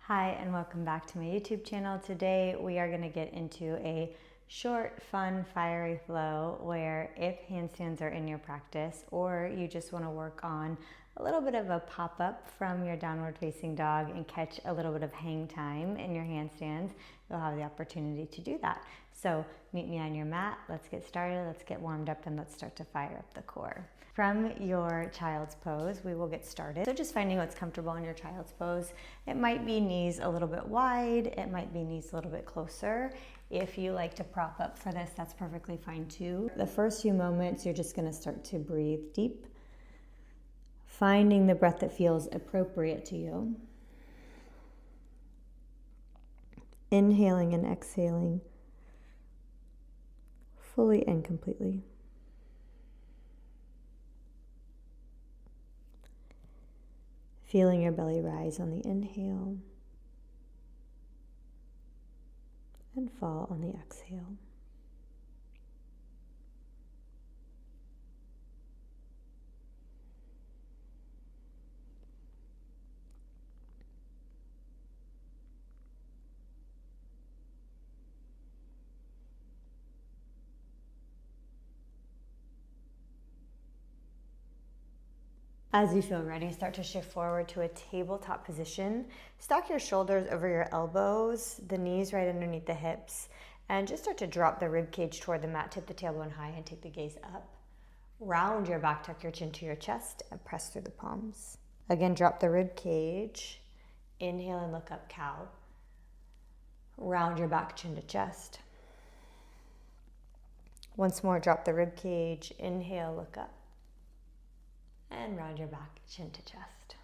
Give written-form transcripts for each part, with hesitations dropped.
Hi and welcome back to my YouTube channel. Today we are going to get into a short, fun, fiery flow where if handstands are in your practice or you just want to work on a little bit of a pop-up from your downward facing dog and catch a little bit of hang time in your handstands, you'll have the opportunity to do that. So meet me on your mat, let's get started, let's get warmed up, and let's start to fire up the core. From your child's pose, we will get started. So just finding what's comfortable in your child's pose. It might be knees a little bit wide, it might be knees a little bit closer. If you like to prop up for this, that's perfectly fine too. The first few moments, you're just gonna start to breathe deep, finding the breath that feels appropriate to you. Inhaling and exhaling fully and completely. Feeling your belly rise on the inhale and fall on the exhale. As you feel ready, start to shift forward to a tabletop position. Stack your shoulders over your elbows, the knees right underneath the hips, and just start to drop the rib cage toward the mat, tip the tailbone high and take the gaze up. Round your back, tuck your chin to your chest and press through the palms. Again, drop the rib cage. Inhale and look up, cow. Round your back, chin to chest. Once more, drop the rib cage. Inhale, look up. And round your back, chin to chest.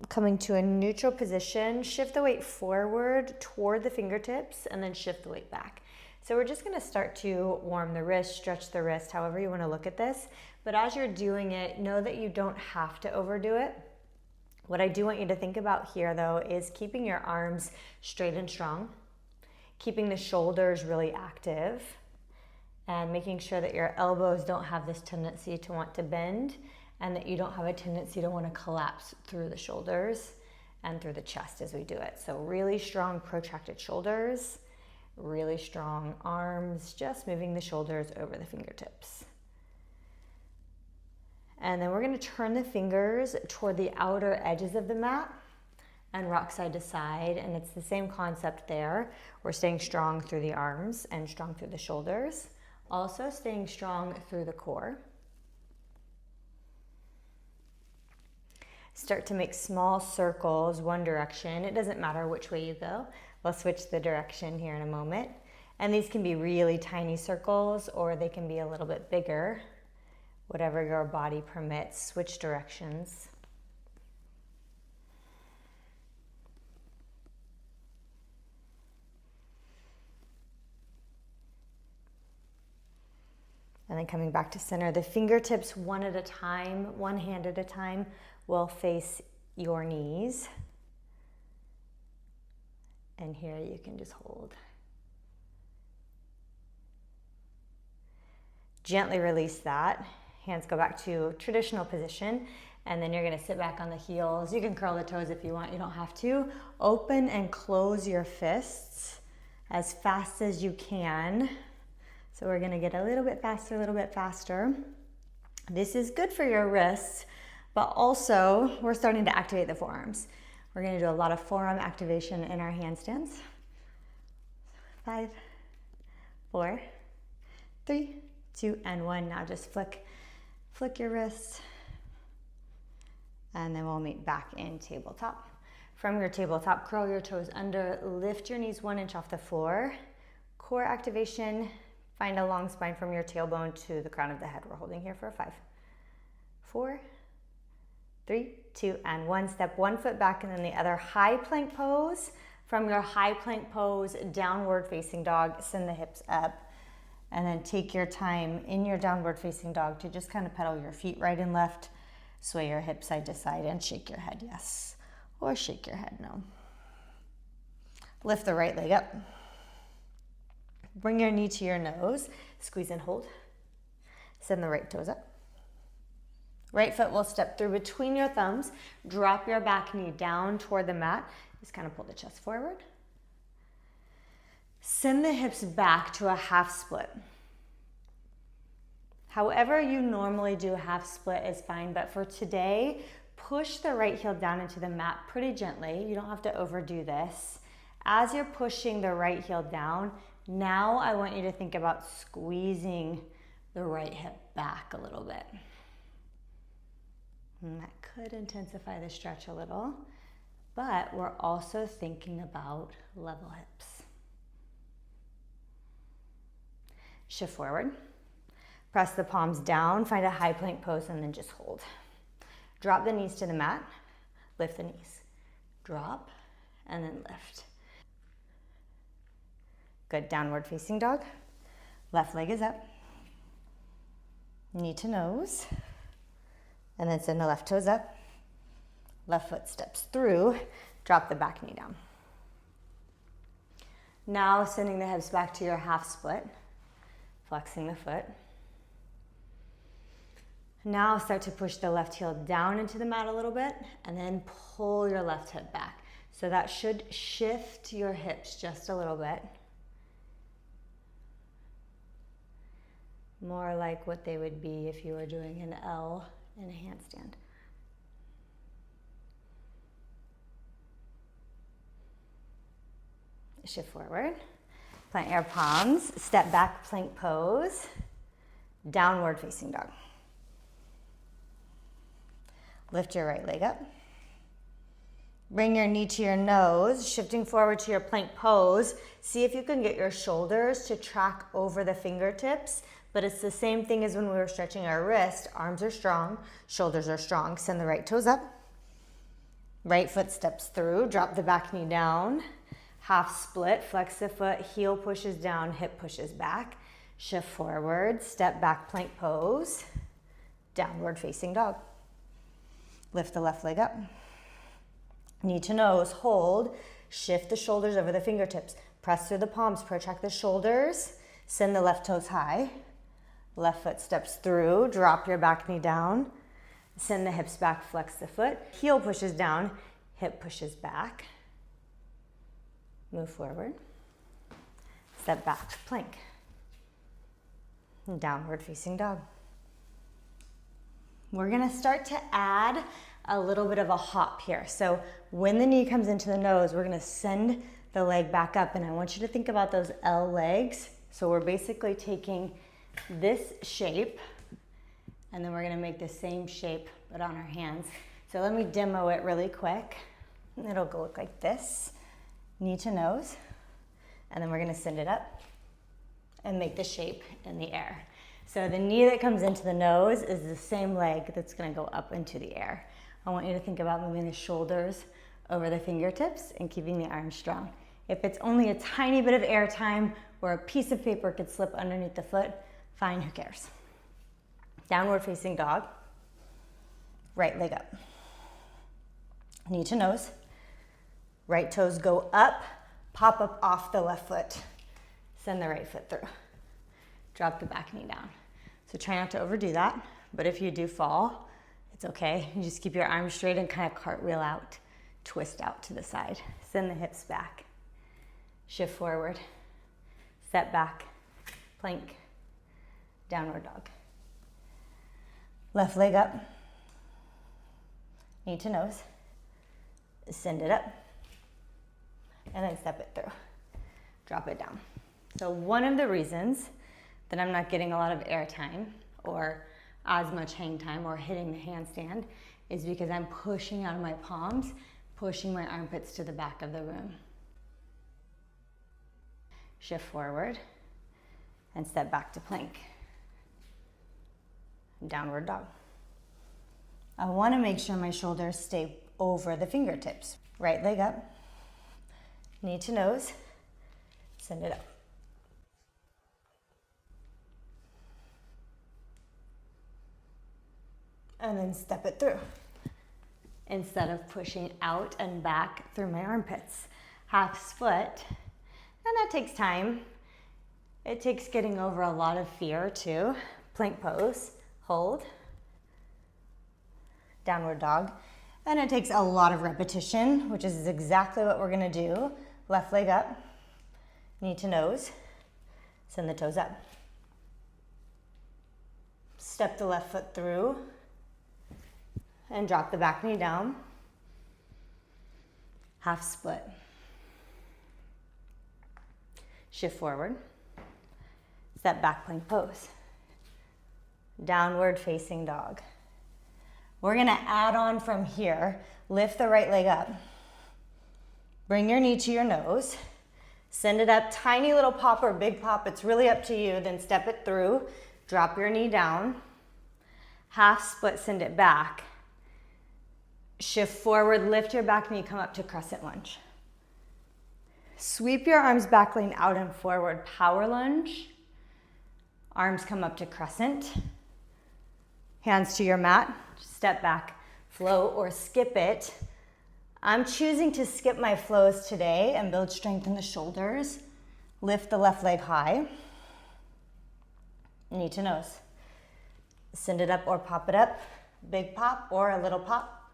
Coming to a neutral position, shift the weight forward toward the fingertips and then shift the weight back. So we're just gonna start to warm the wrist, stretch the wrist, however you wanna look at this. But as you're doing it, know that you don't have to overdo it. What I do want you to think about here though is keeping your arms straight and strong, keeping the shoulders really active, and making sure that your elbows don't have this tendency to want to bend and that you don't have a tendency to want to collapse through the shoulders and through the chest as we do it. So really strong protracted shoulders, really strong arms, just moving the shoulders over the fingertips. And then we're going to turn the fingers toward the outer edges of the mat and rock side to side, and it's the same concept there. We're staying strong through the arms and strong through the shoulders. Also staying strong through the core. Start to make small circles one direction. It doesn't matter which way you go. We'll switch the direction here in a moment. And these can be really tiny circles or they can be a little bit bigger. Whatever your body permits, switch directions. And then coming back to center, the fingertips one at a time, one hand at a time, will face your knees. And here you can just hold. Gently release that. Hands go back to traditional position. And then you're gonna sit back on the heels. You can curl the toes if you want, you don't have to. Open and close your fists as fast as you can. So we're gonna get a little bit faster, a little bit faster. This is good for your wrists, but also we're starting to activate the forearms. We're gonna do a lot of forearm activation in our handstands. 5, 4, 3, 2, and 1. Now just flick your wrists, and then we'll meet back in tabletop. From your tabletop, curl your toes under, lift your knees 1 inch off the floor. Core activation. Find a long spine from your tailbone to the crown of the head. We're holding here for 5, 4, 3, 2, and 1. Step one foot back and then the other. High plank pose. From your high plank pose, downward facing dog, send the hips up. And then take your time in your downward facing dog to just kind of pedal your feet right and left. Sway your hips side to side and shake your head, yes. Or shake your head, no. Lift the right leg up. Bring your knee to your nose, squeeze and hold. Send the right toes up. Right foot will step through between your thumbs. Drop your back knee down toward the mat. Just kind of pull the chest forward. Send the hips back to a half split. However you normally do a half split is fine, but for today, push the right heel down into the mat pretty gently. You don't have to overdo this. As you're pushing the right heel down, now I want you to think about squeezing the right hip back a little bit. And that could intensify the stretch a little, but we're also thinking about level hips. Shift forward. Press the palms down, find a high plank pose, and then just hold. Drop the knees to the mat, lift the knees. Drop, and then lift. Good, downward facing dog. Left leg is up. Knee to nose. And then send the left toes up. Left foot steps through. Drop the back knee down. Now sending the hips back to your half split. Flexing the foot. Now start to push the left heel down into the mat a little bit and then pull your left hip back. So that should shift your hips just a little bit. More like what they would be if you were doing an L in a handstand. Shift forward, plant your palms, step back, plank pose, downward facing dog. Lift your right leg up. Bring your knee to your nose, shifting forward to your plank pose. See if you can get your shoulders to track over the fingertips, but it's the same thing as when we were stretching our wrist. Arms are strong, shoulders are strong. Send the right toes up. Right foot steps through, drop the back knee down. Half split, flex the foot, heel pushes down, hip pushes back. Shift forward, step back, plank pose. Downward facing dog. Lift the left leg up. Knee to nose, hold. Shift the shoulders over the fingertips. Press through the palms, protract the shoulders. Send the left toes high. Left foot steps through, drop your back knee down. Send the hips back, flex the foot. Heel pushes down, hip pushes back. Move forward. Step back, plank. Downward facing dog. We're gonna start to add a little bit of a hop here. So when the knee comes into the nose, we're gonna send the leg back up, and I want you to think about those L legs. So we're basically taking this shape, and then we're gonna make the same shape, but on our hands. So let me demo it really quick. It'll go look like this, knee to nose, and then we're gonna send it up and make the shape in the air. So the knee that comes into the nose is the same leg that's gonna go up into the air. I want you to think about moving the shoulders over the fingertips and keeping the arms strong. If it's only a tiny bit of air time or a piece of paper could slip underneath the foot, fine, who cares? Downward facing dog, right leg up. Knee to nose, right toes go up, pop up off the left foot. Send the right foot through. Drop the back knee down. So try not to overdo that, but if you do fall, it's okay. You just keep your arms straight and kind of cartwheel out, twist out to the side. Send the hips back. Shift forward, step back, plank, downward dog. Left leg up, knee to nose, send it up, and then step it through. Drop it down. So one of the reasons that I'm not getting a lot of air time or as much hang time or hitting the handstand is because I'm pushing out of my palms, pushing my armpits to the back of the room. Shift forward and step back to plank. Downward dog. I want to make sure my shoulders stay over the fingertips. Right leg up, knee to nose, send it up. And then step it through instead of pushing out and back through my armpits. Half split, and that takes time. It takes getting over a lot of fear too. Plank pose, hold, downward dog. And it takes a lot of repetition, which is exactly what we're gonna do. Left leg up, knee to nose, send the toes up. Step the left foot through and drop the back knee down. Half split. Shift forward. Step back plank pose. Downward facing dog. We're gonna add on from here. Lift the right leg up. Bring your knee to your nose. Send it up, tiny little pop or big pop, it's really up to you. Then step it through, drop your knee down. Half split, send it back. Shift forward, lift your back knee, come up to crescent lunge. Sweep your arms back, lean out and forward, power lunge. Arms come up to crescent. Hands to your mat, step back, flow or skip it. I'm choosing to skip my flows today and build strength in the shoulders. Lift the left leg high. Knee to nose. Send it up or pop it up. Big pop or a little pop.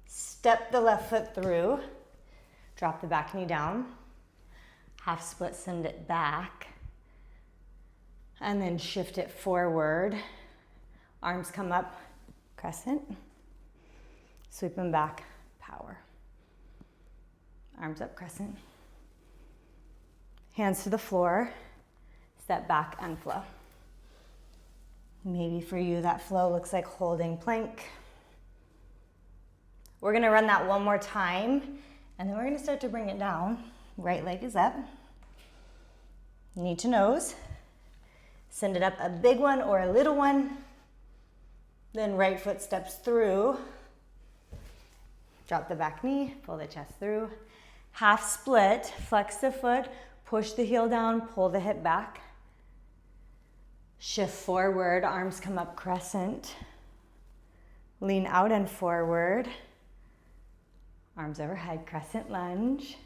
Step the left foot through. Drop the back knee down. Half split, send it back. And then shift it forward. Arms come up, crescent. Sweep them back, power. Arms up, crescent. Hands to the floor. Step back and flow. Maybe for you that flow looks like holding plank. We're gonna run that one more time, and then we're gonna start to bring it down. Right leg is up. Knee to nose. Send it up, a big one or a little one. Then right foot steps through. Drop the back knee, pull the chest through. Half split, flex the foot, push the heel down, pull the hip back. Shift forward, arms come up crescent. Lean out and forward. Arms overhead, crescent lunge.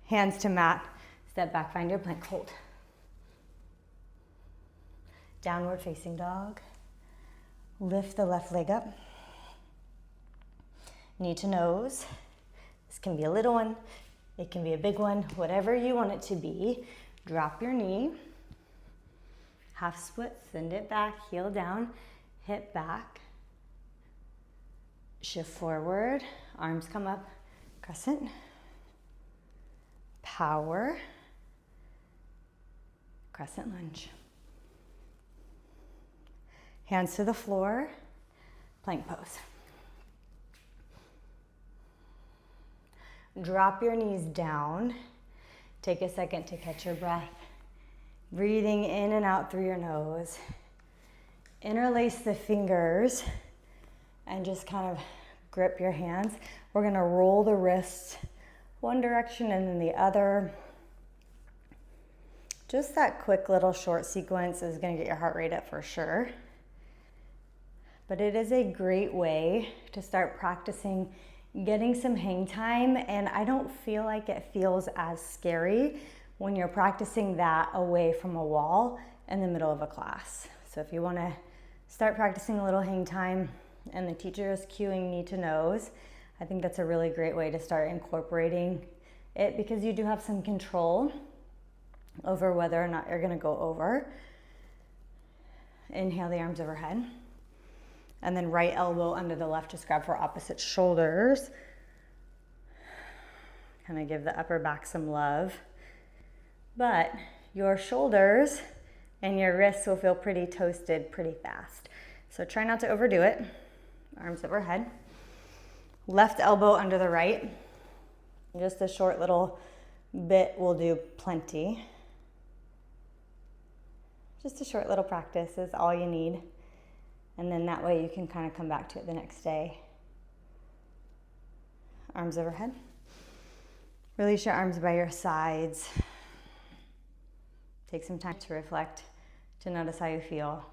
Hands to mat, step back, find your plank, hold. Downward facing dog. Lift the left leg up. Knee to nose. This can be a little one, it can be a big one, whatever you want it to be. Drop your knee. Half split, send it back, heel down, hip back. Shift forward, arms come up, crescent. Power. Crescent lunge. Hands to the floor, plank pose. Drop your knees down. Take a second to catch your breath. Breathing in and out through your nose. Interlace the fingers and just kind of grip your hands. We're gonna roll the wrists one direction and then the other. Just that quick little short sequence is gonna get your heart rate up for sure. But it is a great way to start practicing getting some hang time, and I don't feel like it feels as scary when you're practicing that away from a wall in the middle of a class. So if you wanna start practicing a little hang time and the teacher is cueing knee to nose, I think that's a really great way to start incorporating it because you do have some control over whether or not you're gonna go over. Inhale the arms overhead. And then right elbow under the left, just grab for opposite shoulders. Kind of give the upper back some love. But your shoulders and your wrists will feel pretty toasted pretty fast. So try not to overdo it. Arms overhead. Left elbow under the right. Just a short little bit will do plenty. Just a short little practice is all you need. And then that way you can kind of come back to it the next day. Arms overhead. Release your arms by your sides. Take some time to reflect, to notice how you feel.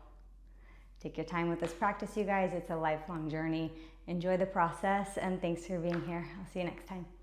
Take your time with this practice, you guys. It's a lifelong journey. Enjoy the process, and thanks for being here. I'll see you next time.